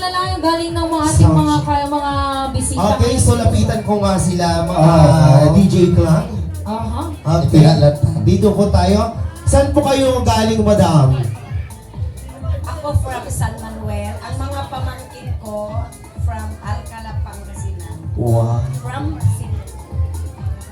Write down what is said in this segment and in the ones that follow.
na lang yung galing ng mga ating mga bisita. Okay, so lapitan ko nga sila, mga DJ Clang. Okay, dito po tayo. Saan po kayo galing, madam? Ako from San Manuel. Ang mga pamangkin ko from Alcala, Pangasinan. Wow. From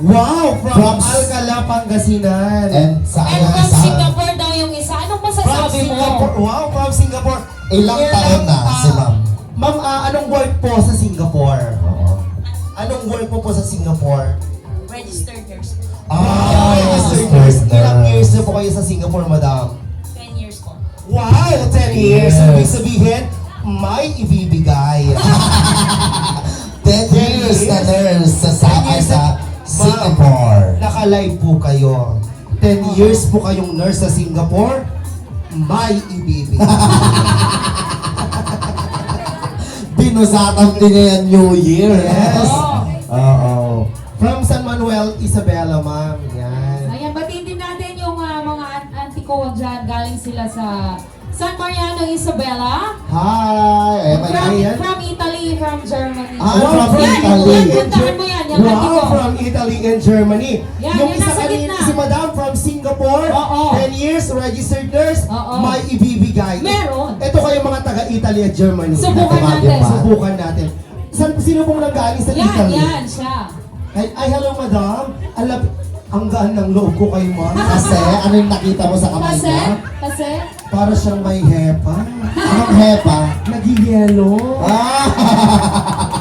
Wow! From Alcala, Pangasinan. And sa And from Singapore daw yung isa. Anong From masasabi mo? Singapore. Wow, from Singapore. Ilang taon na si ma'am? Ma'am, anong work po sa Singapore? Oo. Anong work po sa Singapore? registered nurse. Registered nurse. Ilang years na po kayo sa Singapore, madam? 10 years po. Wow! 10 years. So, ibig sabihin, may ibibigay. 10 years na nurse sa 10 years sa Singapore. Naka-live po kayo. 10 years po kayong nurse sa Singapore, may ibibigay. Binusatan din niya yan New Year. Yes. Oo. From San Manuel, Isabela, ma'am. Yan. Ayan, batiin din natin yung mga auntie ko dyan. Galing sila sa San Mariano, Isabela. Hi! Ayan. From Italy, from Germany. From yan, Italy. yan, puntahan mo yan. Yung auntie ko. Wow, from Italy and Germany. Yan, Yung yan isa nasa kanina, gitna. si Madam from Singapore, Oo. 10 years, registered nurse, Oo. may ibibigay. Meron. Ito kayo mga taga-Italy at Germany. Subukan Ito, natin. pa. Subukan natin. Sino pong nanggaling sa Yan, Italy? yan, siya. Ay, hello, Madam. Ang gaan ng loob ko kayo, ma'am. Kasi, ano yung nakita mo sa kamay niya? Kasi, Para siyang may hepa. Anong hepa? Nag-yelo.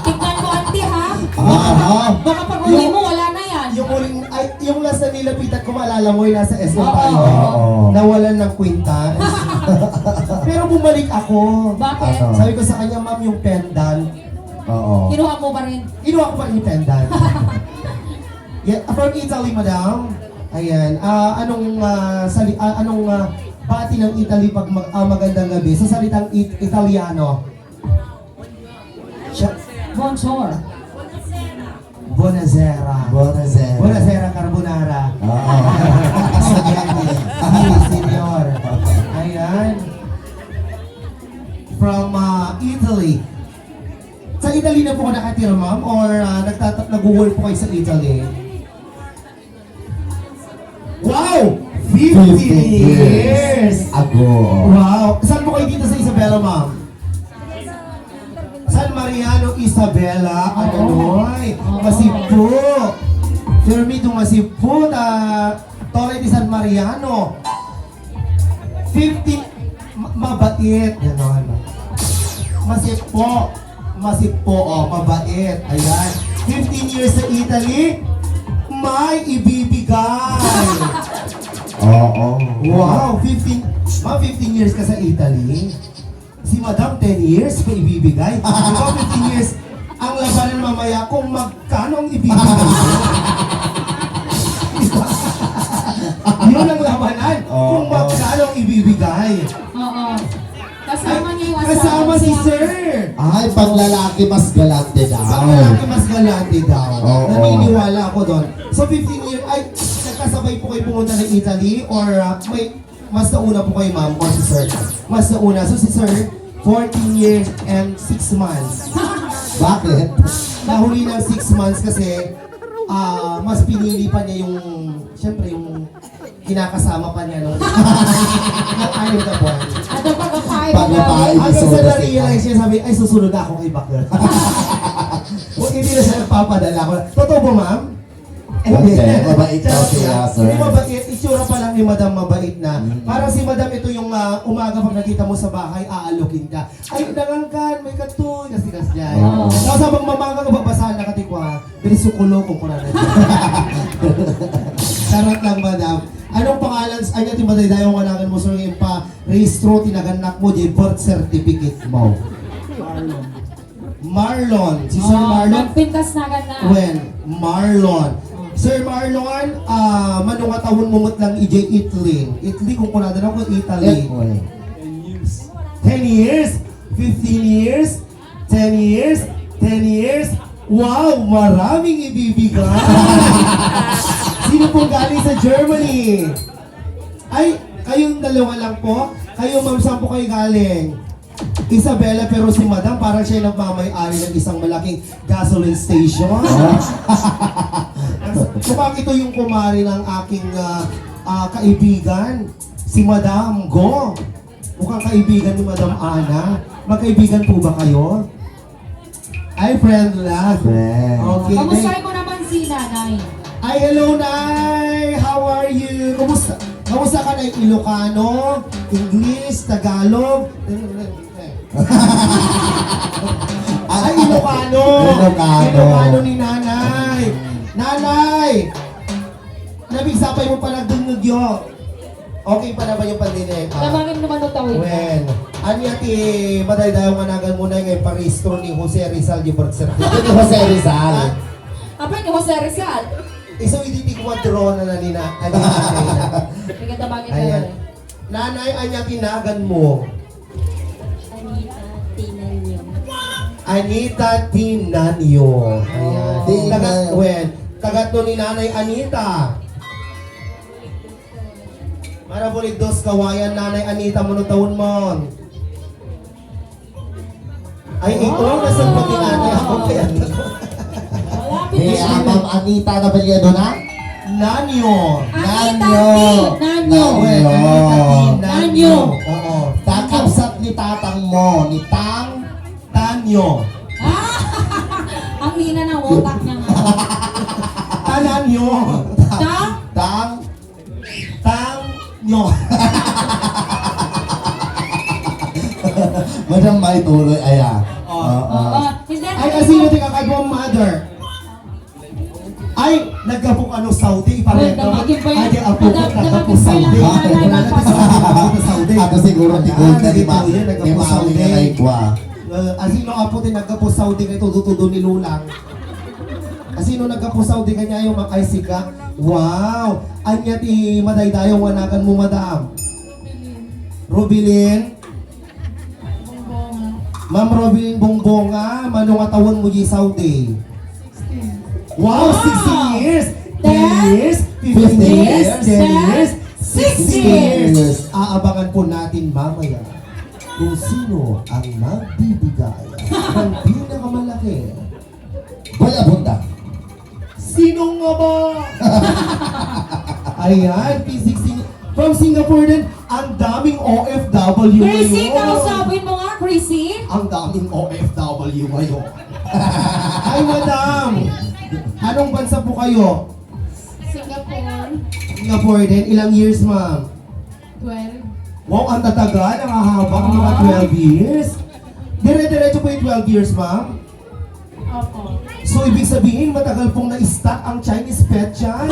tignan mo, auntie, ha? Ah, Baka pag uli mo, wala na yan. Yung last na nilapitan ko, maalala mo, yung nasa SM Oo, tayo. oo. Nawalan ng kwintas. Pero bumalik ako. Bakit? Ano? Sabi ko sa kanya, ma'am, yung pendant. Oo. Kinuha mo ba rin? Kinuha ko pa rin yung pendant. Yeah, from Italy, madam. Ayan. Anong pati ng Italy pag magandang gabi? Sa salitang Italiano. Bonjour. Buonasera. Buonasera. Buonasera carbonara. Oo. Ay, senyor. Ayan. From Italy. Sa Italy na po ko nakatira, ma'am? Or nag-work po kayo sa Italy? Wow! 50 years! Ago. Wow! Saan po kayo dito sa Isabela, ma'am? San Mariano, Isabela. Anoy! Masippo! Firmito Masippo na Torre de San Mariano. 50 mabait. Ganon. Masippo. Masippo, mabait. Ayan. 15 years sa Italy, may ibibigay. Oo. Wow, 15 years ka sa Italy. Si Madam 10 years may ibibigay. Ikaw 15 years. Ang labanan mamaya kung magkano ang ibibigay mo. Yun ang labanan. Kung magkano ang ibibigay. Oo. Kasama niya yung asawa. Kasama si siya. Sir. Ay, pag lalaki mas galante daw. Ang lalaki mas galante daw. Oo. Naniniwala ako doon. So 15 years, ay, nagkasabay po kayo pumunta ng Italy or may mas nauna po kayo, ma'am, or si Sir? Mas nauna. So si Sir, 14 years and 6 months. Bakit? Nahuli ng 6 months kasi mas pinili pa niya yung, siyempre yung kinakasama pa niya nung anim na buwan. At ang pagkapain Pagkapain. Hanggang sa na-realize niya, sabi, ay susunod na ako kay Bakla. O hindi na siya nagpapadala ko. Totoo po, ma'am? Okay, mabait daw siya, sir. Hindi mabait, itsura pa lang ni Madam mabait na. Parang si Madam ito yung umaga pag nakita mo sa bahay, aalukin ka. Ay, dangangan, may katoy, kasi niya. Oo. Tapos habang mamaga ka, babasahan na katikwa, bilisukulo kung kuna na. Charot lang, Madam. Anong pangalan sa kanya, Timaday, dahil wala mo, sir, yung pa-rehistro, tinaganak mo, yung birth certificate mo. Marlon. Si Sir Marlon. Magpintas na agad na. When? Marlon. Sir Marlon, manungatawon mumot lang ije Italy. Italy kung kunada na ko, Italy. 10 years, 15 years, 10 years, 10 years. Wow, maraming ibibigay. Sino pong galing sa Germany? Ay, kayong dalawa lang po? Kayo, ma'am, saan po kayo galing? Isabela, pero si Madam parang siya yung nagmamay-ari ng isang malaking gasoline station. Mukhang ito yung kumari ng aking kaibigan, si Madam Go. Mukhang kaibigan ni Madam Ana. Magkaibigan po ba kayo? Ay, friend lang. Friend. Okay. Kamustahin mo naman si nanay. Ay, hello, Nay! How are you? Kumusta? Kamusta ka na? Ilocano, English, Tagalog? Ay, Ilocano! Ilocano. Ilocano ni Nanay! Nanay! Nabigsapay mo pa nagdungugyo. Okay pa na ba yung pandinig? Lamangin naman ang tawid. When, anya ti madaydayo nga nagan mo na ngay paristro ni Jose Rizal yung birth certificate. Ito Jose Rizal. Apa ni Jose Rizal? Iso hindi ko draw na nina. Bigyan lamangin ka Ayan. rin. Nanay, anya tinagan mo? Anita Tinanyo. Anita Tinanyo. Ayan. Tina- Tagat, when, tagat to ni Nanay Anita. Marabulig dos kawayan Nanay Anita mo no taon mo. Ay, ito lang nasa pati Nanay ako kaya Malapit Hey, na siya. Ma'am Anita na ba niya doon ha? Nanyo. Anita T. Nanyo. Well, Anita Tinanyo. Nanyo. Oo. Kakapsat ni tatang mo, ni Tang. Tanyo. Ah! Ang hina ng utak niya nga. Tananyo. Tang? Tang. Tanyo. Madam may tuloy, aya. Oo. Is that Ay, kasi yung tikakagawang mother. Ay, nagkapok ano Saudi, iparento. Well, damagin pa yun. Ay, apo ko Damagin nagkapo pa Saudi. lang, nanay, Wala na magpasa. Saudi. Ako siguro ni Gold na di ba? Nagkapos Ni Saudi. Mami nga na ikwa. Asino apo din nagkapo Saudi kay tututudo ni Lulang. Asino nagkapo Saudi kanya yung mga Isika. Wow! Anya ti madaydayo wanakan mo madam. Rubilin. Ma'am Robin Bongbonga, manong atawon mo di Saudi. Wow, 16 years! 10 years! 15 years! 10 years! 60 years! Aabangan po natin mamaya kung sino ang magbibigay ng pinakamalaki. Wala bunda. Sino nga ba? Ayan, P16 from Singapore din. Ang daming OFW Chrissy, ngayon. kausapin mo nga, Chrissy. Ang daming OFW ngayon. Ay, madam! Anong bansa po kayo? Singapore. Singapore din. Ilang years, ma'am? 12. Wow, ang tatagal. Ang hahaba. Ang mga 12 years. Dire-diretso po yung 12 years, ma'am? Opo. So, ibig sabihin, matagal pong na-stack ang Chinese petchay.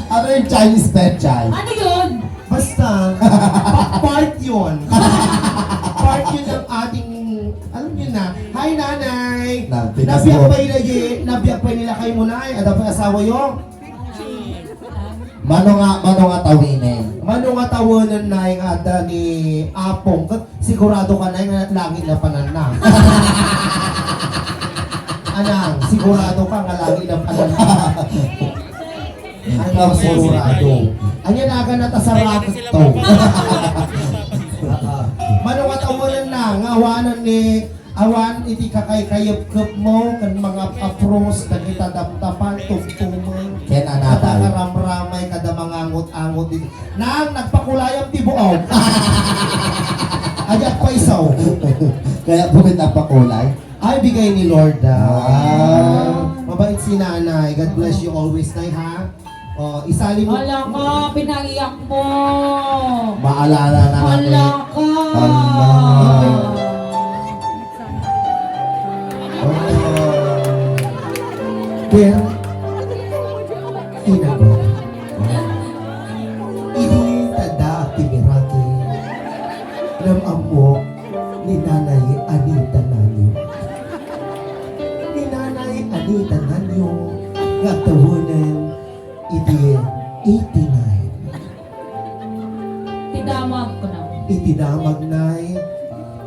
Ano yung Chinese pet child? Ano yun? Basta, part yun. Part yun ng ating, alam nyo na, hi nanay! Na, Pinas Nabiyak mo. pa nabiyak pa nila kay Munay, ada pa asawa yung? Mano nga tawinin. Mano nga tawanan na yung ata ni Apong, sigurado ka na yung langit na panana. Anang, sigurado ka nga langit na panana. Anang sigurado. Anya na aga natasarap to. Mano nga tawanan na, nga awanan ni awan iti kakay kayap-kap mo kan mga apros kan itadamtapan tungtungan Ken kada anatay. karamramay kada mga angot-angot dito nang nagpakulayang tibuaw ajat pa isaw Kaya bumit na pakulay. ay bigay ni Lord Ah. mabait si nanay, God bless you always nay ha. Isali mo Wala ka, pinaiyak mo. Maalala na natin. Wala ka. Allah. pero inago ini tada timiraki ng amok ni Nanay Anita Nanyo. Ni Nanay Anita Nanyo nga tawanan iti 89. Tidamag ko na. Itinamag nay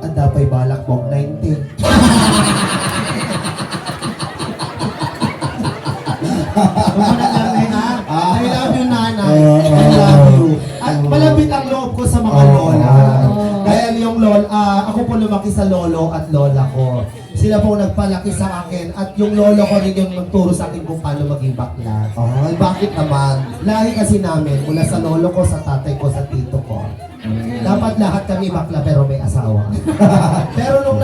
at dapay balak mong 90. I love you, nanay. I love you. At malapit ang loob ko sa mga lola. lumaki sa lolo at lola ko. Sila po nagpalaki sa akin at yung lolo ko rin yung nagturo sa akin kung paano maging bakla. Ay, bakit naman? Lahi kasi namin, mula sa lolo ko, sa tatay ko, sa tito ko. Dapat lahat kami bakla pero may asawa. Pero nung